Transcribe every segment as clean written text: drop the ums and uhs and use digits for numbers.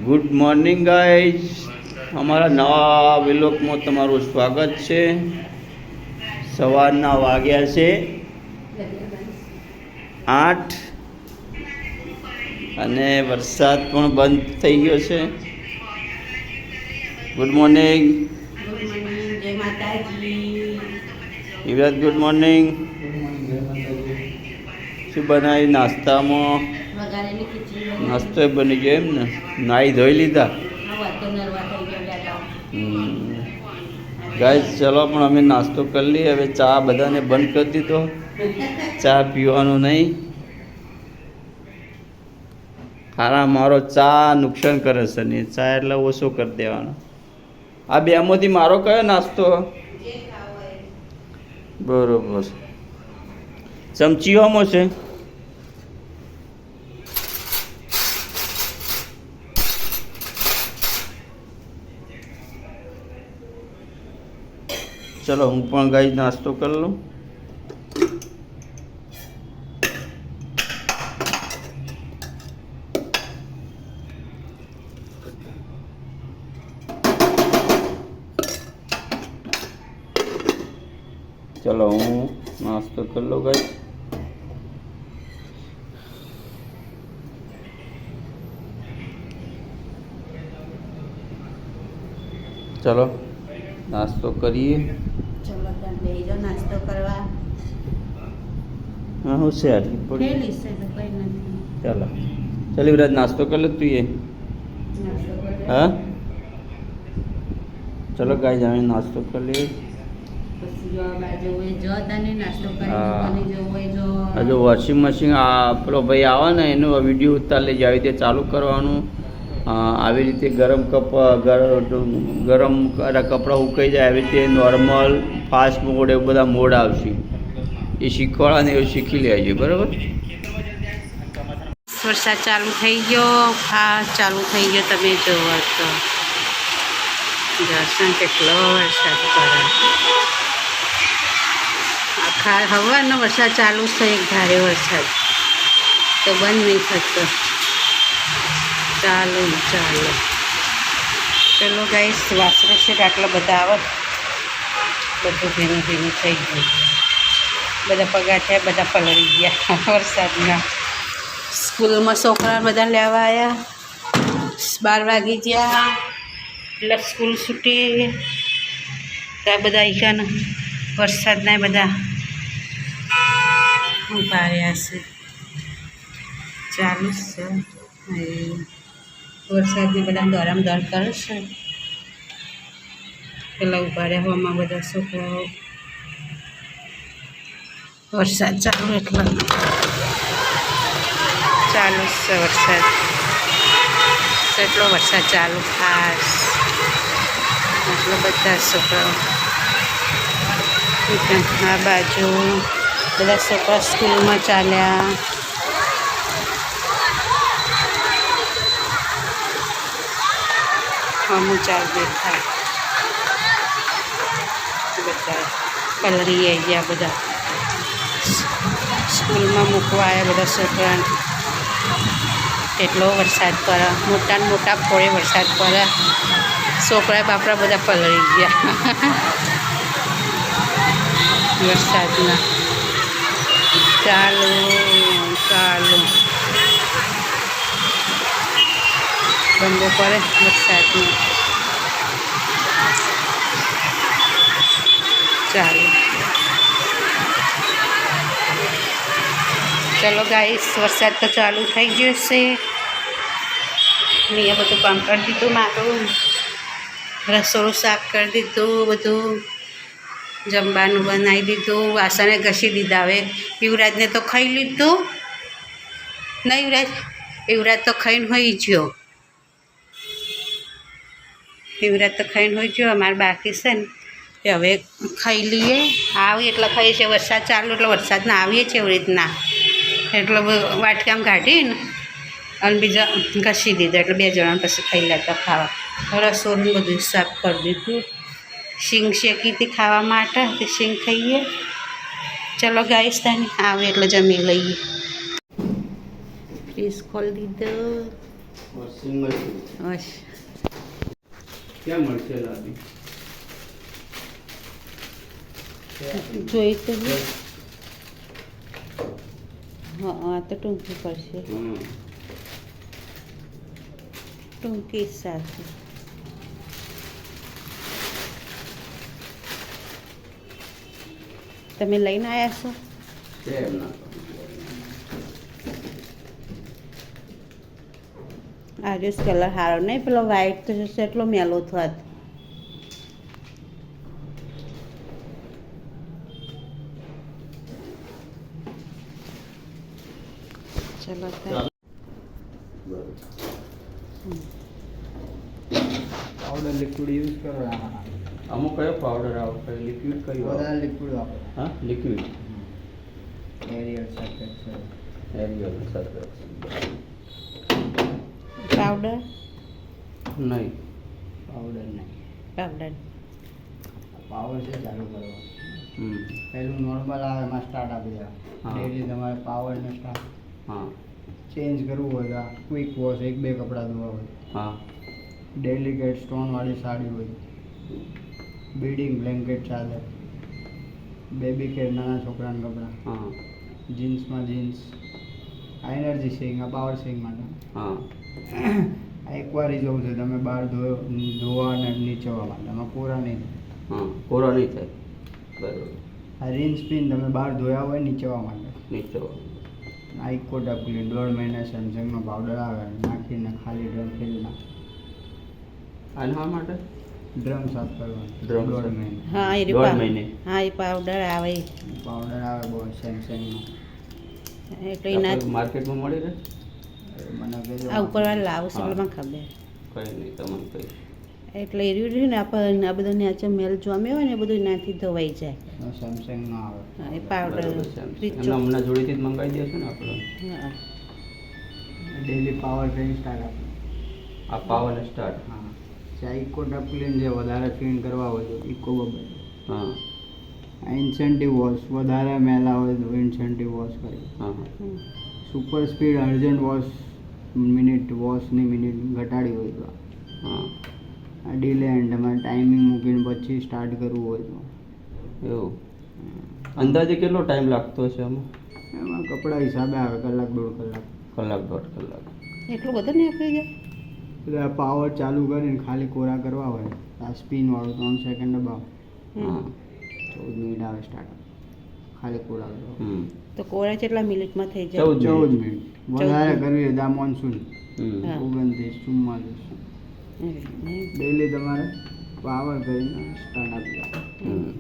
Good morning guys, અમારા નવા વિલોકમાં તમારું સ્વાગત છે. સવારના વાગ્યા છે 8 અને વરસાદ પણ બંધ થઈ ગયો છે. ગુડ મોર્નિંગ જય માતાજી. યુવરાજ, ગુડ મોર્નિંગ. શું બનાવી નાસ્તામાં? વઘારેલી ખીચડી. નાસ્તો બની ગયો એમ ને? નાહી ધોઈ લીધા? ગાઈસ ચલો, પણ અમે નાસ્તો કરી લઈએ. હવે ચા બધાને બંધ કરી દીધો, ચા પીવાનું નહીં. હારા, મારો ચા નુકસાન કરે છે ને, ચા એટલે ઓછો કરી દેવાનો. આ બેમાંથી મારો કયો નાસ્તો? બરોબર. ચમચીઓમાં છે. ચલો, હું પણ ગાઈ નાસ્તો કરી લઉં. ચલો, હું નાસ્તો કરી લઉં ગાઈ. ચલો નાસ્તો કરીએ. ચલો તમે બેસી જાઓ નાસ્તો કરવા. હા, હું છે આટલી પડી. ખેલી છે તો કંઈ નથી. ચાલો ચાલ વિરાજ, નાસ્તો કરી લે તું એ. નાસ્તો કરવા. હા, ચલો ગાઈ જાણે નાસ્તો કરી લઈએ. પછી જો આ બાજુ હોય જો તને નાસ્તો હા. કરી જો હોય જો. હજુ વોશિંગ મશીન આ પેલો ભાઈ આવે ને એનો વિડીયો ઉતાર લેજે. આવી રીતે ચાલુ કરવાનું. આવી રીતે ગરમ કપડાં ઉકાઈ જાય, આવી રીતે નોર્મલ, ફાસ્ટ મોડ, એવું બધા મોડ આવશે. એ શીખવાડા ને એવું શીખી લેજો, બરાબર? વરસાદ ચાલુ થઈ ગયો. હા, ચાલુ થઈ ગયો. તમે જોવો તો દર્શન કેટલો વરસાદ પડે. આખા હવાનો વરસાદ ચાલુ છે. એક ધારે વરસાદ તો બંધ નહીં થતો. ચાલો ચાલો. પેલો ગાઈસ વાસરો છે આટલા બધા આવે, બધું ભીનું ભીનું થઈ ગયું. બધા પગાર થયા, બધા પલળી ગયા વરસાદના. સ્કૂલમાં છોકરા બધા લેવા આવ્યા. 12 વાગી ગયા એટલે સ્કૂલ છૂટી. ત્યાં બધા આઈકાના વરસાદના બધા ઊભા રહ્યા છે. ચાલુ છે વરસાદને બધા દોરામ દોડ કરે છે. પેલા ઊભા રહ્યા હોવામાં બધા છોકરાઓ. વરસાદ ચાલુ એટલે ચાલુ છે વરસાદ. કેટલો વરસાદ ચાલુ ખાસ. આટલા બધા છોકરાઓ. આ બાજુ બધા છોકરા સ્કૂલમાં ચાલ્યા. હમું ચાલ દેખાય. બધા પલળી આવી ગયા. બધા સ્કૂલમાં મૂકવા આવ્યા બધા છોકરાને. કેટલો વરસાદ પડે. મોટા ને મોટા ફોડે વરસાદ પડે. છોકરા બાપરા બધા પલળી ગયા વરસાદના. ચાલો ચાલો. બંધો પડે વરસાદનો. ચાલો ચલો ગાઈસ, વરસાદ તો ચાલુ થઈ ગયો છે. મેં બધું કામ કરી દીધું. મારું રસોડું સાફ કરી દીધું. બધું જમવાનું બનાવી દીધું. વાસણે ઘસી દીધા. હવે યુવરાજને તો ખાઈ લીધું. ના યુવરાજ? યુવરાજ તો ખાઈને હોઈ ગયો. યુવરાજ તો ખાઈને હોઈ ગયો. અમારે બાકી છે ને તે હવે ખાઈ લઈએ. આવીએ એટલે ખાઈએ છીએ. વરસાદ ચાલુ એટલે વરસાદના આવીએ છીએ એવી રીતના. એટલે વાટકામ કાઢીને અને બીજા ઘસી દીધા. એટલે 2 જણા પછી ખાઈ લેતા ખાવા. રસોડું બધું સાફ કરી દીધું. શીંગ શેકી હતી ખાવા માટે, તે શીંગ ખાઈએ. ચલો ગાઈસ, તાને આવે એટલે જમી લઈએ. ફ્રીજ ખોલી દીધું. વોશિંગ મશીન બસ ક્યાં મળશે લાવી? જોઈ તો લે. હા આ તો ટૂંકી પડશે, ટૂંકી સાથે. તમે લઈને આવ્યા છો? કેમ ના આ દિવસ કલર સારો નહીં, પેલો વ્હાઈટ તો જશે એટલો મેલો થાત. ચલો ચાલો. પાવડર લિક્વિડ યુઝ કરો આમાં. અમુક કયો પાવડર આવે, કયો લિક્વિડ કયો આવે? વધારે લિક્વિડ વાપરો. હા લિક્વિડ એરિયલ સલ્ફેટ છે. એરિયલ સલ્ફેટ પાવડર નહીં. પાવડર નહીં, પાવડર પાવર છે ચાલુ કરવો. હમ પહેલું નોર્મલ આવે એમાં સ્ટાર્ટ આપી દેવા. હા. ડેલી તમારે પાવરને સ્ટાર્ટ હા ચેન્જ કરવું હોય તો ક્વિક વોશ 1-2 કપડાં ધોવા હોય, હા ડેલિકેટ સ્ટોનવાળી સાડી હોય, બીડિંગ બ્લેન્કેટ ચાદર, બેબી કેર નાના છોકરાના કપડાં, હા જીન્સમાં જીન્સ. આ એનર્જી સેવિંગ, આ પાવર સેવિંગ માટે. હા આ એકવાર જ જવું છે તમે બહાર ધોવા અને નીચેવા માટે, એમાં કોરા નહીં. હા કોરા નહીં થાય. બરાબર. આ રિન્સ પિન તમે બહાર ધોયા હોય નીચેવા માટે. નીચે આ ઇકો ડબલીન 1.5 મહિના સેમસંગનો પાવડર આવે, નાખીને ખાલી ડ્રમ ફિલ નાખ. અને હા માટે ડ્રમ સાફ કરવાનું ડ્રમ 1.5 સાફ. મહિને. હા એ દોઢ મહિને. હા એ પાવડર આવે પાવડર આવે બહુ સેમસંગનો. એટલે એના આપણે માર્કેટમાં મળી રહે? મને કહેજો. આ ઉપરવાળા લાવું છે હા. એટલે મને ખબર. કઈ નહીં, તમને કહીશ. એટલે એ રહ્યું ને આપણે આ બધું નેચર મેલ જોમે હોય ને એ બધું એનાથી ધોવાઈ જાય. સેમસંગનો આવે. હા એ પાવડર બરાબર છે. રીચો. એમને હમણાં જોડેથી જ મંગાવી દેશે ને આપણે. હા ડેલી પાવર ક્રીમ સ્ટાર્ટ આપે. આ પાવર સ્ટાર્ટ. હા જે ઇકો ડબલીન જે વધારે ક્લીન કરવા હોય તો ઇકો બબલ. હા આ ઇન્સેન્ટિવ વોશ વધારે મેલા હોય તો ઇન્સેન્ટિવ વોશ કરી. હા હમ. Super speed urgent wash minute વોશની મિનિટ ઘટાડી હોય તો હા આ ડીલે એન્ડ તમારે ટાઈમિંગ મૂકીને પછી સ્ટાર્ટ કરવું હોય તો એવું. અંદાજે કેટલો ટાઈમ લાગતો હશે આમાં? એમાં કપડા હિસાબે આવે, કલાક 1.5 કલાક. કલાક દોઢ કલાક. એટલું બધું નીકળી જાય. એટલે આ પાવર ચાલુ કરીને ખાલી કોરા કરવા હોય આ સ્પિન વાળું 3 સેકન્ડ દબાવો, હા 14 મિનિટ આવે સ્ટાર્ટ. ખાલી કોરા કરવા હમ તો કોરા કેટલા મિનિટમાં થઈ જાય? 14 મિનિટ. વધારે કરવી હોય તો આ મોન્સૂન હમ 29 44 ડેલી તમારે પાવર કરીને સ્ટાર્ટ આપી દો. હમ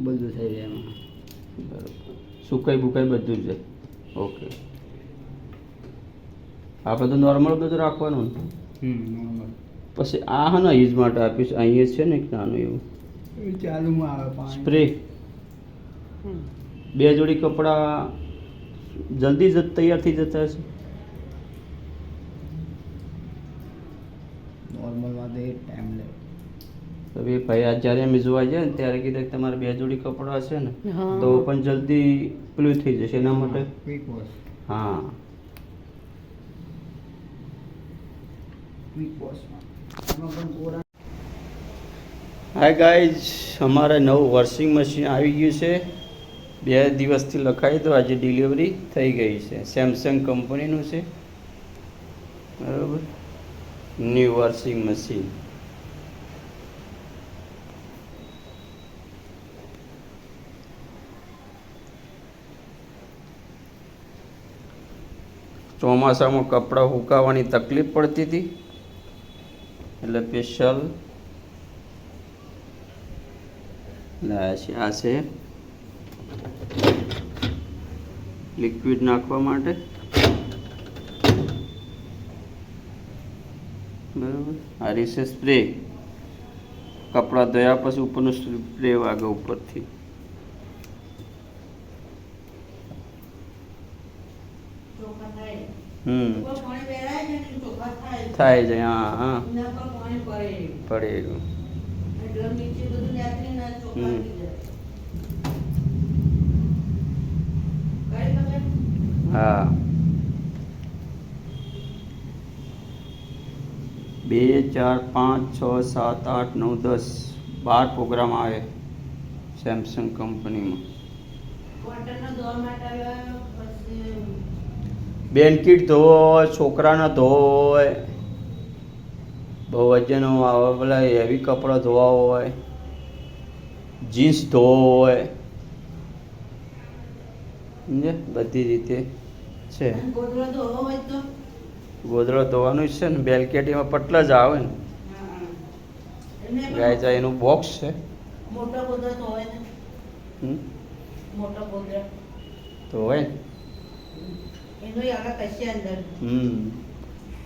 બધું થઈ જાય એમાં. બરાબર. સુકાઈ બુકાઈ બધું જ છે. ઓકે. આ બધું નોર્મલ બધું રાખવાનું ને? નોર્મલ. પછી આ હા ને યુઝ માટે આપીશ. અહીંયા છે ને એક નાનું એવું એ ચાલુમાં આવે પાણી. સ્પ્રે. હમ. 2 જોડી કપડાં જલ્દી જ તૈયાર થઈ જતા હશે. નોર્મલમાં તો એ ટાઈમ લે. તો એ ભાઈ આ જ્યારે અમે જોવા જાય ને ત્યારે કીધું કે તમારે 2 જોડી કપડાં હશે ને હા. તો પણ જલ્દી પેલું થઈ જશે એના માટે. Quick wash. હા ક્વિક વોશમાં એમાં પણ કોરા. હાય ગાઈઝ, અમારે નવું વોશિંગ મશીન આવી ગયું છે. 2 દિવસથી લખાઈ તો આજે ડિલિવરી થઈ ગઈ છે. સેમસંગ કંપનીનું છે. બરાબર. New washing machine. ચોમાસામાં કપડાં સુકાવવાની તકલીફ પડતી હતી એટલે સ્પેશિયલ લાયા છે. આ છે લિક્વિડ નાખવા માટે. બરાબર. આ રીસે સ્પ્રે. કપડાં ધોયા પછી ઉપરનો સ્પ્રે વાગે ઉપરથી. થાય જાય. હા હા પડે એવું. હમ. હા 2 4 5 6 7 8 9 10 12 પ્રોગ્રામ આવે સેમસંગ કંપનીમાં. કોટનનો ધોવા માટે આવ્યો, પછી બેનકીટ ધોય, છોકરાના ધોય, બહુ વજન આવે પેલા હેવી કપડાં ધોવા હોય, જીન્સ ધોય, સમજે બધી રીતે છે. ગોદડો ધોવો હોય તો ગોદડો ધોવાનું જ છે ને, બેલકેટીમાં પટલા જ આવે ને. એને ગાય જાય એનું બોક્સ છે. મોટો ગોદડો ધોવાય ને, હમ, મોટો ગોદડો ધોવાય ને. એનો આગળ કશે અંદર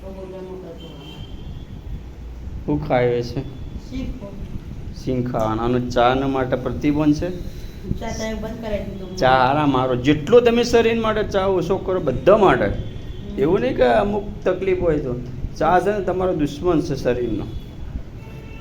તો ગોદડો મોટો ધોવાનો. શું ખાવે છે? શીખો સિંગ ખાવાના ચા માટે પ્રતિબંધ છે. ચા ટાઈમ બંધ કરાવી દીધું. ચા હારા મારો જેટલો તમે શરીર માટે ચા ઓછો કરો બધા માટે. એવું નહીં કે અમુક તકલીફ હોય તો ચા છે ને તમારો દુશ્મન છે શરીરનો.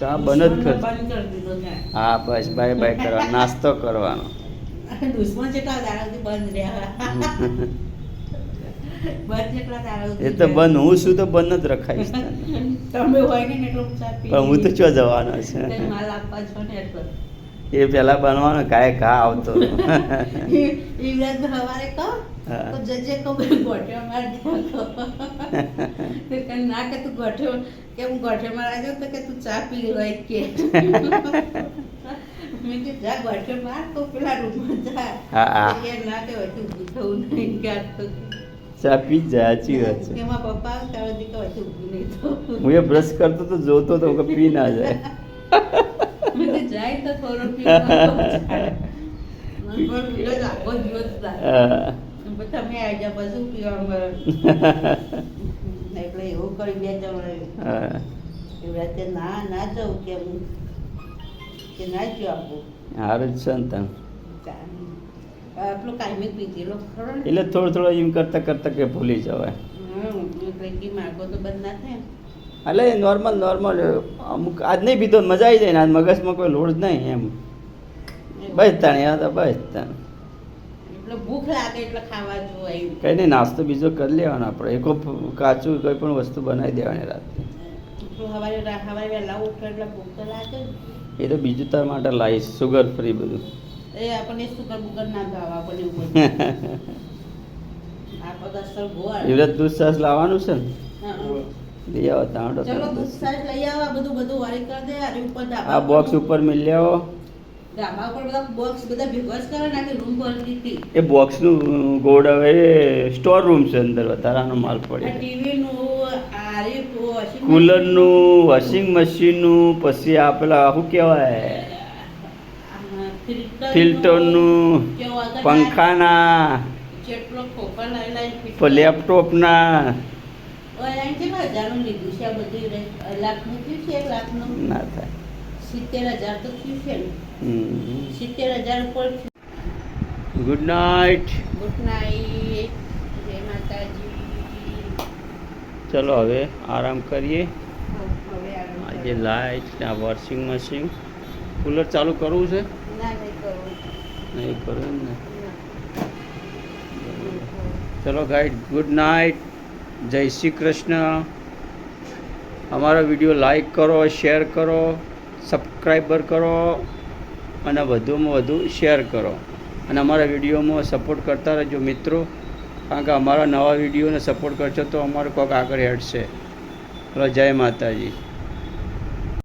ચા બંધ જ કર. બંધ કરી દીધો ચા. હા બસ બાય બાય કરવા, નાસ્તો કરવાનો. દુશ્મન જેટલા દાડાથી બંધ રહ્યા. બંધ જેટલા દાડાથી એ તો બંધ, હું શું તો બંધ જ રખાઈશ તને. તમે હોય ને એટલું ચા પી. પણ હું તો ચો જવાનો છે. માલ આપવા છો ને એટલો. એ પેલા બનવાનો કાંઈ ઘા આવતો. ઈવરાજ સવારે કહો હા. તો જજે કહો ગોઠિયો માર કહો ના કે તું ગોઠિયો કે હું ગોઠિયો મારા જાઉં તો કે તું ચા પી હોય કે મેં કે જા ગોઠિયો માર તો પેલા રૂમમાં જા. હા, હા. કે ના કે તું ઊભું થવું નહીં કે આજ તો ચા પી જ જાય, સાચી વાત છે. એમાં પપ્પા તારો દીકરો તું ઊભું નહીં થવું. હું એ બ્રશ કરતો તો જોતો તો કે પી ના જાય. મેં કીધું જાય તો થોડો પીવાનો પણ પેલો લાગો ગયો જ તા. હા. તમે આવી જા પછી પીવા મળે એટલે એવું કરી બે જણ હા. એવું રાતે ના ના જવું કે હું કે ના જ આપું સારું જ છે ને તને. આપણું કાયમી પીતી લો ખરો ને. એટલે થોડું થોડું એમ કરતા કરતા કે ભૂલી જવાય. એટલે કે માગો તો બંધ ના થાય. એટલે નોર્મલ અમુક આજ નહીં પીધો મજા આવી જાય ને, આજ મગજમાં કોઈ લોડ જ નહીં એમ. બસ તાણે આ તો બસ તાણે એટલે ભૂખ લાગે એટલે ખાવા જોઈએ. કંઈ નહીં, નાસ્તો બીજો કરી લેવાનો આપણે. એક કાચું કોઈ પણ વસ્તુ બનાવી દેવાની રાતે. સવારે વહેલા ઉઠો એટલે ભૂખ તો લાગે ને. એ તો બીજું તાર માટે લાવીશ, સુગર ફ્રી બધું. એ આપણને સુગર બુગર ના ભાવ આપણને એવું બધું. આપણે અસર ગોળ. યુવરાજ દૂધ છાશ લાવવાનું છે ને, હા. લઈ આવો તાંડો. ચલો દૂધ છાશ લઈ આવો. બધું વાળી કરી દે. આની ઉપર ધાબા આ બોક્સ ઉપર મિલી આવો. ધાબા ઉપર બધા બોક્સ બધા ભેગા જ કરે નાખી રૂમ ભરી દીધી. એ બોક્સનું ગોળ હવે સ્ટોર રૂમ છે, અંદર વધારાનો માલ આ પડે. ટીવીનું આરી કુલરનું, વોશિંગ મશીનનું, પછી આ પેલા શું કહેવાય ફિલ્ટરનું, પંખાના, જેટલો ખોપા લાવી લાવી લેપટોપના. હજારનું લીધું છે આ બધું લાખનું થયું છે. 1 લાખનું ના થાય. 70,000 તો થયું છે ને. 70,000 ઉપર. Good night. Good night. જય માતાજી. ચલો હવે આરામ કરીએ. હવે આજે લાઇટ, આ વોશિંગ મશીન, કુલર ચાલુ કરવું છે? ના નહીં કરવું. નહીં કરવું ને. ચલો ગાઈડ, ગુડ નાઇટ, જય શ્રી કૃષ્ણ. અમારો વિડીયો લાઈક કરો, શેર કરો, સબસ્ક્રાઈબર કરો અને વધુમાં વધુ શેર કરો. અને અમારા વિડીયોમાં સપોર્ટ કરતા રહેજો મિત્રો, કારણ કે અમારા નવા વિડીયોને સપોર્ટ કરશો તો અમારું કોઈક આગળ હેડશે. ચલો, જય માતાજી.